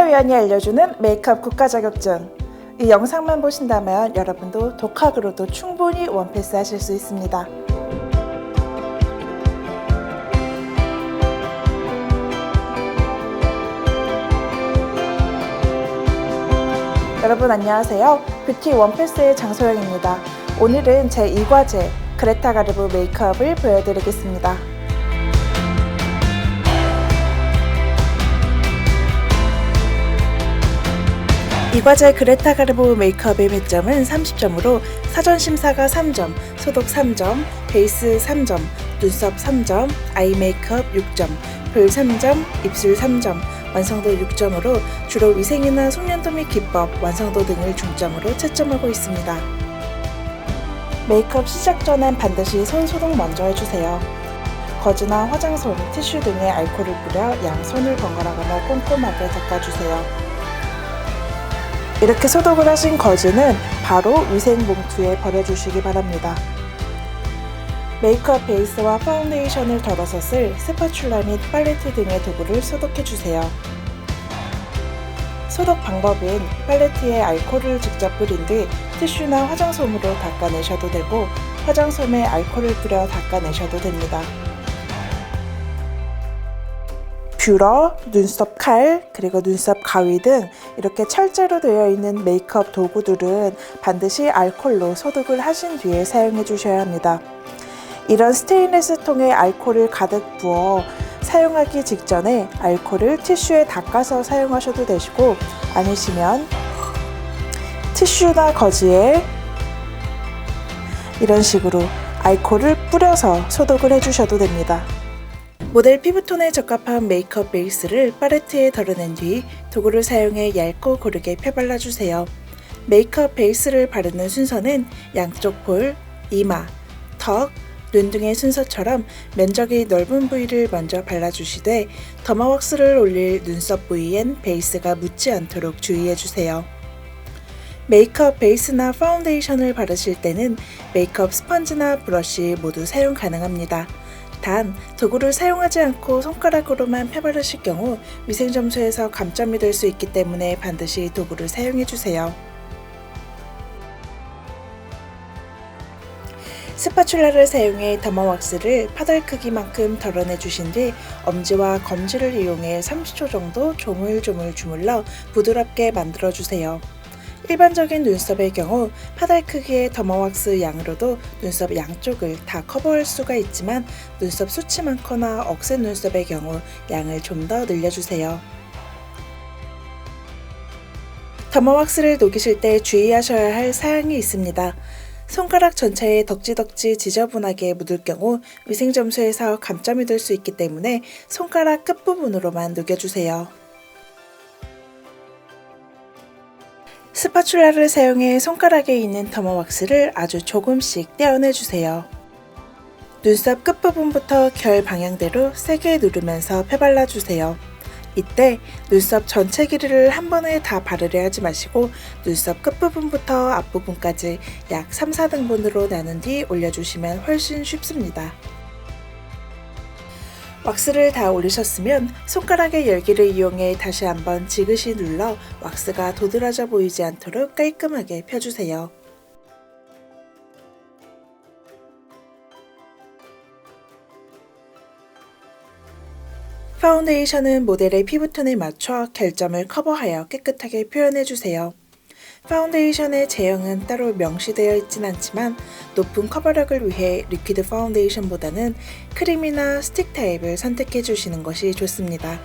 심사위원이 알려주는 메이크업 국가 자격증. 이 영상만 보신다면 여러분도 독학으로도 충분히 원패스 하실 수 있습니다. 여러분 안녕하세요. 뷰티 원패스의 장소영입니다. 오늘은 제 2과제 그레타 가르보 메이크업을 보여드리겠습니다. 이 과제 그레타 가르보 메이크업의 배점은 30점으로 사전심사가 3점, 소독 3점, 베이스 3점, 눈썹 3점, 아이 메이크업 6점, 볼 3점, 입술 3점, 완성도 6점으로 주로 위생이나 속년도 및 기법, 완성도 등을 중점으로 채점하고 있습니다. 메이크업 시작 전엔 반드시 손 소독 먼저 해주세요. 거즈나 화장솜, 티슈 등에 알코올을 뿌려 양손을 번갈아가며 꼼꼼하게 닦아주세요. 이렇게 소독을 하신 거즈는 바로 위생 봉투에 버려주시기 바랍니다. 메이크업 베이스와 파운데이션을 덜어서 쓸 스파츌라 및 팔레트 등의 도구를 소독해주세요. 소독 방법은 팔레트에 알코올을 직접 뿌린 뒤 티슈나 화장솜으로 닦아내셔도 되고 화장솜에 알코올을 뿌려 닦아내셔도 됩니다. 뷰러, 눈썹 칼, 그리고 눈썹 가위 등 이렇게 철제로 되어 있는 메이크업 도구들은 반드시 알코올로 소독을 하신 뒤에 사용해 주셔야 합니다. 이런 스테인리스 통에 알코올을 가득 부어 사용하기 직전에 알코올을 티슈에 닦아서 사용하셔도 되시고 아니시면 티슈나 거즈에 이런 식으로 알코올을 뿌려서 소독을 해주셔도 됩니다. 모델 피부톤에 적합한 메이크업 베이스를 팔레트에 덜어낸 뒤 도구를 사용해 얇고 고르게 펴발라주세요. 메이크업 베이스를 바르는 순서는 양쪽 볼, 이마, 턱, 눈 등의 순서처럼 면적이 넓은 부위를 먼저 발라주시되 더마왁스를 올릴 눈썹 부위엔 베이스가 묻지 않도록 주의해주세요. 메이크업 베이스나 파운데이션을 바르실 때는 메이크업 스펀지나 브러쉬 모두 사용 가능합니다. 단, 도구를 사용하지 않고 손가락으로만 펴바르실 경우 위생점수에서 감점이 될 수 있기 때문에 반드시 도구를 사용해주세요. 스파츌라를 사용해 더마왁스를 파달 크기만큼 덜어내주신 뒤 엄지와 검지를 이용해 30초 정도 조물조물 주물러 부드럽게 만들어주세요. 일반적인 눈썹의 경우 파달 크기의 더마왁스 양으로도 눈썹 양쪽을 다 커버할 수가 있지만 눈썹 숱이 많거나 억센 눈썹의 경우 양을 좀 더 늘려주세요. 더마왁스를 녹이실 때 주의하셔야 할 사항이 있습니다. 손가락 전체에 덕지덕지 지저분하게 묻을 경우 위생점수에서 감점이 될 수 있기 때문에 손가락 끝부분으로만 녹여주세요. 스파츌라를 사용해 손가락에 있는 더마왁스를 아주 조금씩 떼어내주세요. 눈썹 끝부분부터 결 방향대로 세게 누르면서 펴발라주세요. 이때 눈썹 전체 길이를 한 번에 다 바르려 하지 마시고 눈썹 끝부분부터 앞부분까지 약 3, 4등분으로 나눈 뒤 올려주시면 훨씬 쉽습니다. 왁스를 다 올리셨으면 손가락의 열기를 이용해 다시 한번 지그시 눌러 왁스가 도드라져 보이지 않도록 깔끔하게 펴주세요. 파운데이션은 모델의 피부톤에 맞춰 결점을 커버하여 깨끗하게 표현해주세요. 파운데이션의 제형은 따로 명시되어 있진 않지만 높은 커버력을 위해 리퀴드 파운데이션보다는 크림이나 스틱 타입을 선택해 주시는 것이 좋습니다.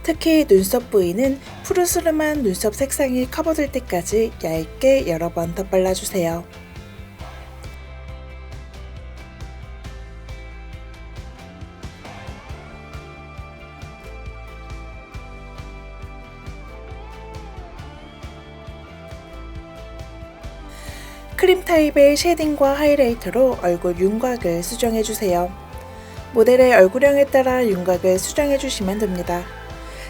특히 눈썹 부위는 푸르스름한 눈썹 색상이 커버될 때까지 얇게 여러 번 덧발라주세요. 크림 타입의 쉐딩과 하이라이터로 얼굴 윤곽을 수정해주세요. 모델의 얼굴형에 따라 윤곽을 수정해주시면 됩니다.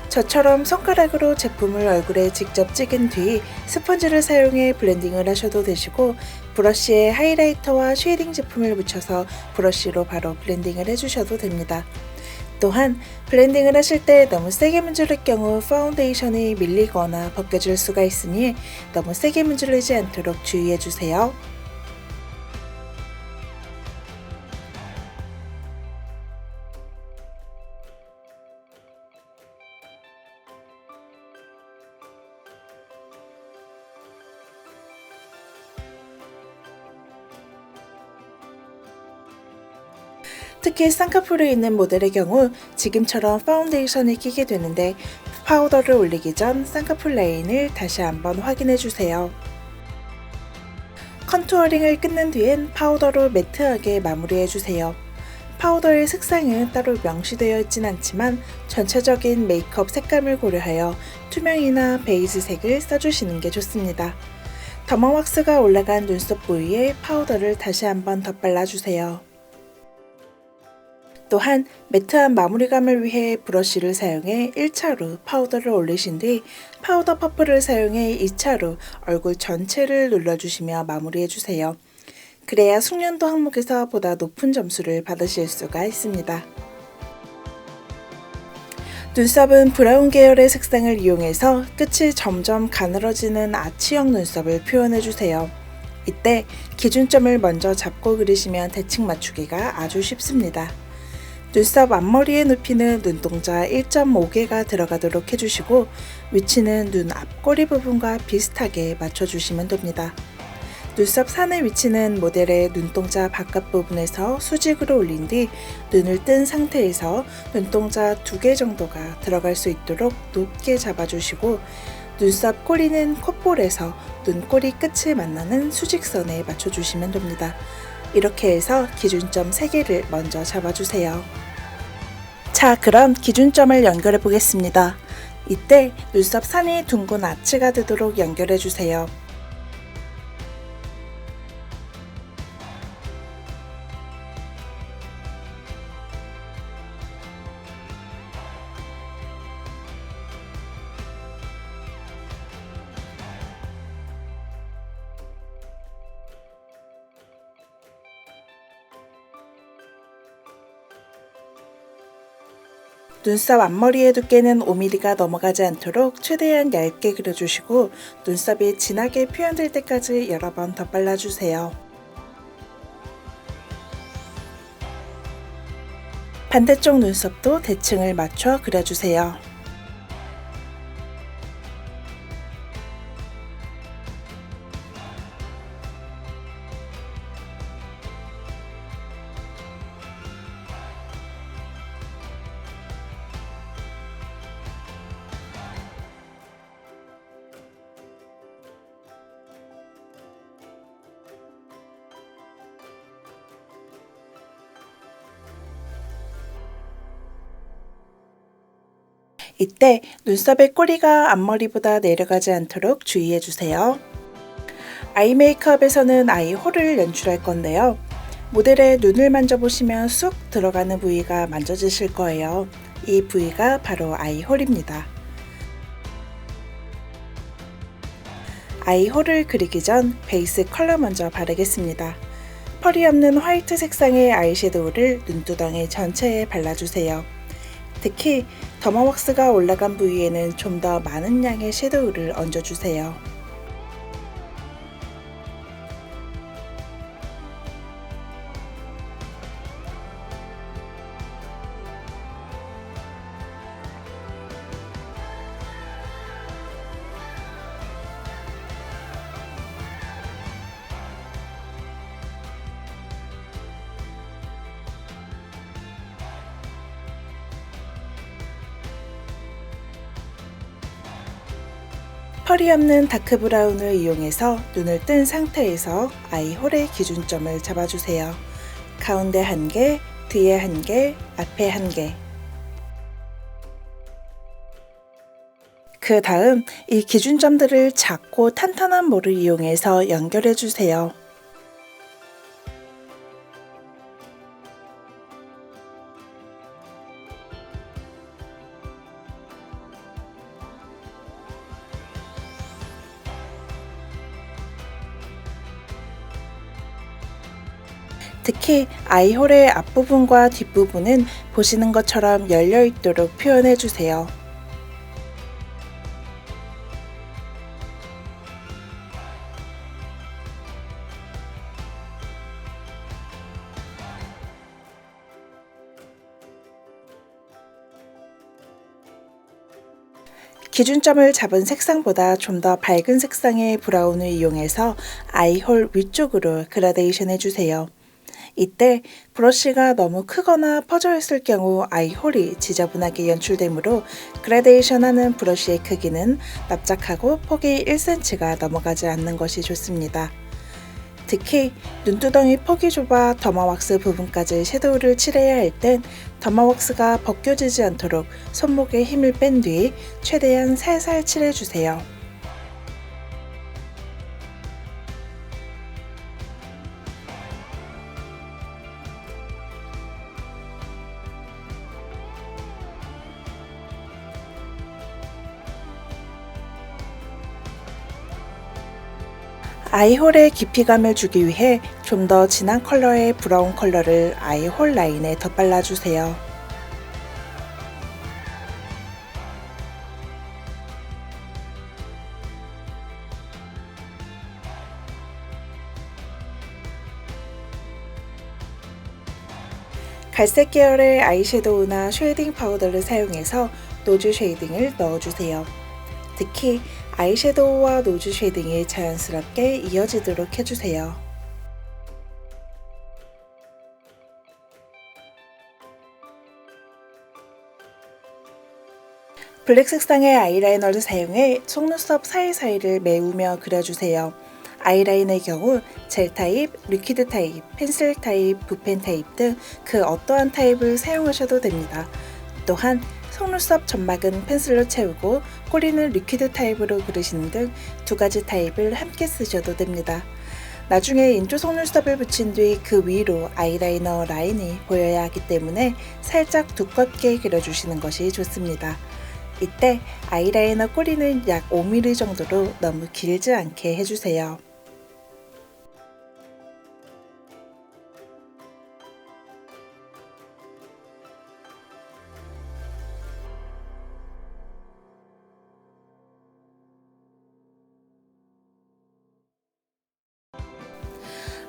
저처럼 손가락으로 제품을 얼굴에 직접 찍은 뒤 스펀지를 사용해 블렌딩을 하셔도 되시고 브러쉬에 하이라이터와 쉐이딩 제품을 묻혀서 브러쉬로 바로 블렌딩을 해주셔도 됩니다. 또한 블렌딩을 하실 때 너무 세게 문지를 경우 파운데이션이 밀리거나 벗겨질 수가 있으니 너무 세게 문지르지 않도록 주의해주세요. 특히 쌍꺼풀이 있는 모델의 경우 지금처럼 파운데이션을 끼게 되는데 파우더를 올리기 전 쌍꺼풀 라인을 다시 한번 확인해 주세요. 컨투어링을 끝낸 뒤엔 파우더로 매트하게 마무리해 주세요. 파우더의 색상은 따로 명시되어 있진 않지만 전체적인 메이크업 색감을 고려하여 투명이나 베이지색을 써주시는 게 좋습니다. 더머왁스가 올라간 눈썹 부위에 파우더를 다시 한번 덧발라주세요. 또한 매트한 마무리감을 위해 브러쉬를 사용해 1차로 파우더를 올리신 뒤 파우더 퍼프를 사용해 2차로 얼굴 전체를 눌러주시며 마무리해주세요. 그래야 숙련도 항목에서 보다 높은 점수를 받으실 수가 있습니다. 눈썹은 브라운 계열의 색상을 이용해서 끝이 점점 가늘어지는 아치형 눈썹을 표현해주세요. 이때 기준점을 먼저 잡고 그리시면 대칭 맞추기가 아주 쉽습니다. 눈썹 앞머리의 높이는 눈동자 1.5개가 들어가도록 해주시고 위치는 눈 앞꼬리 부분과 비슷하게 맞춰주시면 됩니다. 눈썹 산의 위치는 모델의 눈동자 바깥 부분에서 수직으로 올린 뒤 눈을 뜬 상태에서 눈동자 2개 정도가 들어갈 수 있도록 높게 잡아주시고 눈썹 꼬리는 콧볼에서 눈꼬리 끝을 만나는 수직선에 맞춰주시면 됩니다. 이렇게 해서 기준점 3개를 먼저 잡아주세요. 자, 그럼 기준점을 연결해 보겠습니다. 이때 눈썹 산이 둥근 아치가 되도록 연결해 주세요. 눈썹 앞머리의 두께는 5mm가 넘어가지 않도록 최대한 얇게 그려주시고 눈썹이 진하게 표현될 때까지 여러 번 덧발라주세요. 반대쪽 눈썹도 대칭을 맞춰 그려주세요. 이때 눈썹의 꼬리가 앞머리보다 내려가지 않도록 주의해주세요. 아이 메이크업에서는 아이 홀을 연출할 건데요. 모델의 눈을 만져보시면 쑥 들어가는 부위가 만져지실 거예요. 이 부위가 바로 아이 홀입니다. 아이 홀을 그리기 전 베이스 컬러 먼저 바르겠습니다. 펄이 없는 화이트 색상의 아이섀도우를 눈두덩이 전체에 발라주세요. 특히 더머왁스가 올라간 부위에는 좀 더 많은 양의 섀도우를 얹어주세요. 펄이 없는 다크 브라운을 이용해서 눈을 뜬 상태에서 아이 홀의 기준점을 잡아주세요. 가운데 1개, 뒤에 1개, 앞에 1개. 그 다음 이 기준점들을 작고 탄탄한 몰을 이용해서 연결해 주세요. 특히 아이홀의 앞부분과 뒷부분은 보시는 것처럼 열려 있도록 표현해 주세요. 기준점을 잡은 색상보다 좀 더 밝은 색상의 브라운을 이용해서 아이홀 위쪽으로 그라데이션 해주세요. 이때 브러쉬가 너무 크거나 퍼져 있을 경우 아이홀이 지저분하게 연출되므로 그라데이션하는 브러쉬의 크기는 납작하고 폭이 1cm가 넘어가지 않는 것이 좋습니다. 특히 눈두덩이 폭이 좁아 더마왁스 부분까지 섀도우를 칠해야 할 땐 더마왁스가 벗겨지지 않도록 손목에 힘을 뺀 뒤 최대한 살살 칠해주세요. 아이홀에 깊이감을 주기 위해 좀 더 진한 컬러의 브라운 컬러를 아이홀 라인에 덧발라주세요. 갈색 계열의 아이섀도우나 쉐이딩 파우더를 사용해서 노즈 쉐이딩을 넣어주세요. 특히 아이섀도우와 노즈 쉐이딩이 자연스럽게 이어지도록 해주세요. 블랙 색상의 아이라이너를 사용해 속눈썹 사이사이를 메우며 그려주세요. 아이라인의 경우 젤 타입, 리퀴드 타입, 펜슬 타입, 붓펜 타입 등 그 어떠한 타입을 사용하셔도 됩니다. 또한 속눈썹 점막은 펜슬로 채우고 꼬리는 리퀴드 타입으로 그리시는 등 두 가지 타입을 함께 쓰셔도 됩니다. 나중에 인조 속눈썹을 붙인 뒤 그 위로 아이라이너 라인이 보여야 하기 때문에 살짝 두껍게 그려주시는 것이 좋습니다. 이때 아이라이너 꼬리는 약 5mm 정도로 너무 길지 않게 해주세요.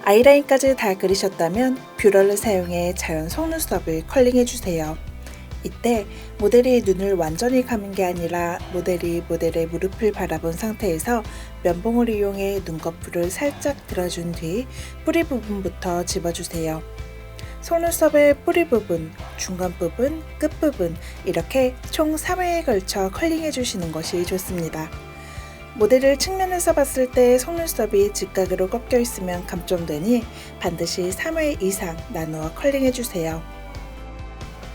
아이라인까지 다 그리셨다면 뷰러를 사용해 자연 속눈썹을 컬링해주세요. 이때 모델이 눈을 완전히 감은 게 아니라 모델이 모델의 무릎을 바라본 상태에서 면봉을 이용해 눈꺼풀을 살짝 들어준 뒤 뿌리 부분부터 집어주세요. 속눈썹의 뿌리 부분, 중간 부분, 끝 부분 이렇게 총 3회에 걸쳐 컬링해 주시는 것이 좋습니다. 모델을 측면에서 봤을 때 속눈썹이 직각으로 꺾여 있으면 감점되니 반드시 3회 이상 나누어 컬링해 주세요.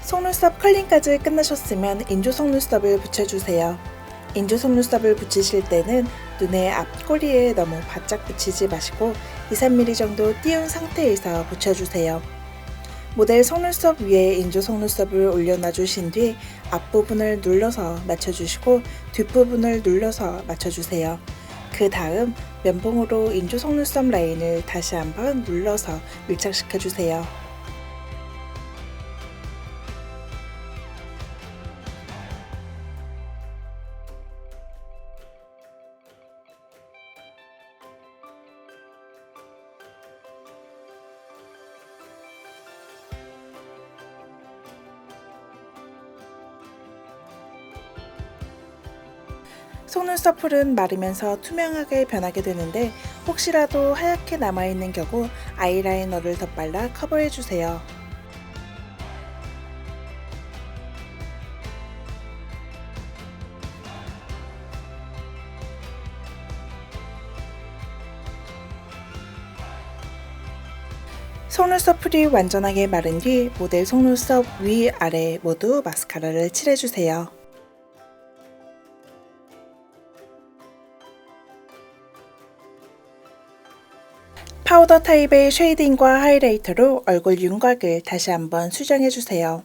속눈썹 컬링까지 끝나셨으면 인조 속눈썹을 붙여주세요. 인조 속눈썹을 붙이실 때는 눈의 앞꼬리에 너무 바짝 붙이지 마시고 2-3mm 정도 띄운 상태에서 붙여주세요. 모델 속눈썹 위에 인조 속눈썹을 올려놔주신 뒤 앞부분을 눌러서 맞춰주시고 뒷부분을 눌러서 맞춰주세요. 그 다음 면봉으로 인조 속눈썹 라인을 다시 한번 눌러서 밀착시켜주세요. 속눈썹 풀은 마르면서 투명하게 변하게 되는데 혹시라도 하얗게 남아있는 경우 아이라이너를 덧발라 커버해주세요. 속눈썹 풀이 완전하게 마른 뒤 모델 속눈썹 위, 아래 모두 마스카라를 칠해주세요. 파우더 타입의 쉐이딩과 하이라이터로 얼굴 윤곽을 다시 한번 수정해주세요.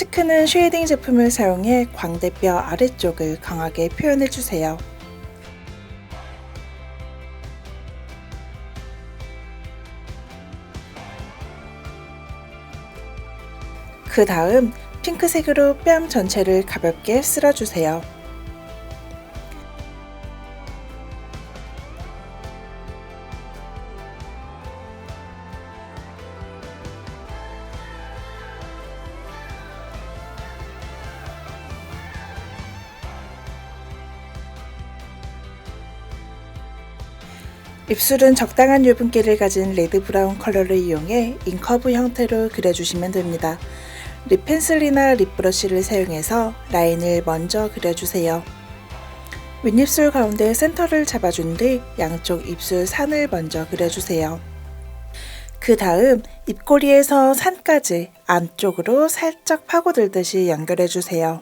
체크는 쉐이딩 제품을 사용해 광대뼈 아래쪽을 강하게 표현해주세요. 그 다음 핑크색으로 뺨 전체를 가볍게 쓸어주세요. 입술은 적당한 유분기를 가진 레드 브라운 컬러를 이용해 인커브 형태로 그려주시면 됩니다. 립 펜슬이나 립 브러쉬를 사용해서 라인을 먼저 그려주세요. 윗입술 가운데 센터를 잡아준 뒤 양쪽 입술 산을 먼저 그려주세요. 그 다음 입꼬리에서 산까지 안쪽으로 살짝 파고들듯이 연결해주세요.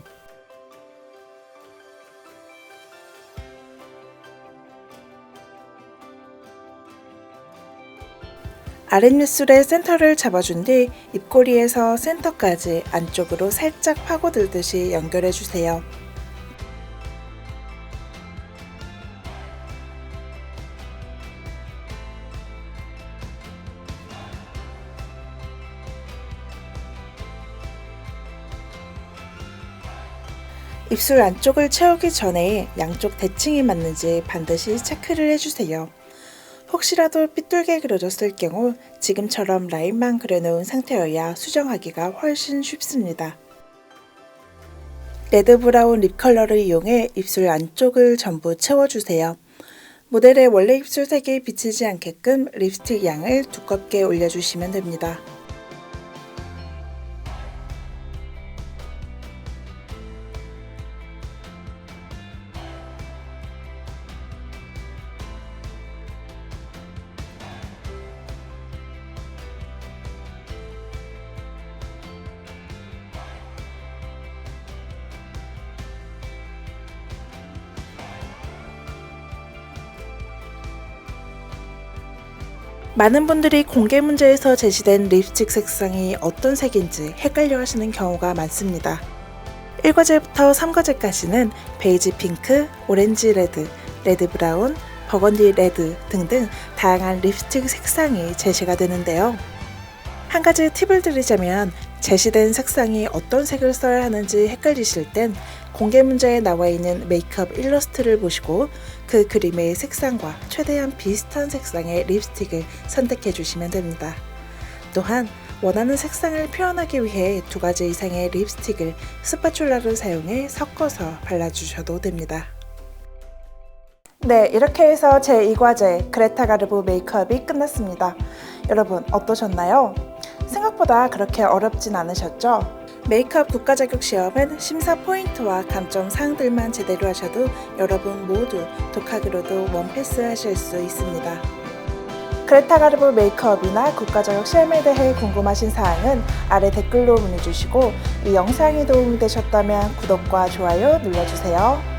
아랫입술의 센터를 잡아준 뒤 입꼬리에서 센터까지 안쪽으로 살짝 파고들듯이 연결해주세요. 입술 안쪽을 채우기 전에 양쪽 대칭이 맞는지 반드시 체크를 해주세요. 혹시라도 삐뚤게 그려졌을 경우 지금처럼 라인만 그려놓은 상태여야 수정하기가 훨씬 쉽습니다. 레드 브라운 립 컬러를 이용해 입술 안쪽을 전부 채워주세요. 모델의 원래 입술 색이 비치지 않게끔 립스틱 양을 두껍게 올려주시면 됩니다. 많은 분들이 공개 문제에서 제시된 립스틱 색상이 어떤 색인지 헷갈려 하시는 경우가 많습니다. 1과제부터 3과제까지는 베이지 핑크, 오렌지 레드, 레드 브라운, 버건디 레드 등등 다양한 립스틱 색상이 제시가 되는데요. 한 가지 팁을 드리자면 제시된 색상이 어떤 색을 써야 하는지 헷갈리실 땐 공개 문제에 나와 있는 메이크업 일러스트를 보시고 그 그림의 색상과 최대한 비슷한 색상의 립스틱을 선택해 주시면 됩니다. 또한 원하는 색상을 표현하기 위해 2가지 이상의 립스틱을 스파츌라를 사용해 섞어서 발라주셔도 됩니다. 네, 이렇게 해서 제2과제 그레타 가르보 메이크업이 끝났습니다. 여러분 어떠셨나요? 생각보다 그렇게 어렵진 않으셨죠? 메이크업 국가자격 시험은 심사 포인트와 감점 사항들만 제대로 하셔도 여러분 모두 독학으로도 원패스 하실 수 있습니다. 그레타 가르보 메이크업이나 국가자격 시험에 대해 궁금하신 사항은 아래 댓글로 문의 주시고 이 영상이 도움이 되셨다면 구독과 좋아요 눌러주세요.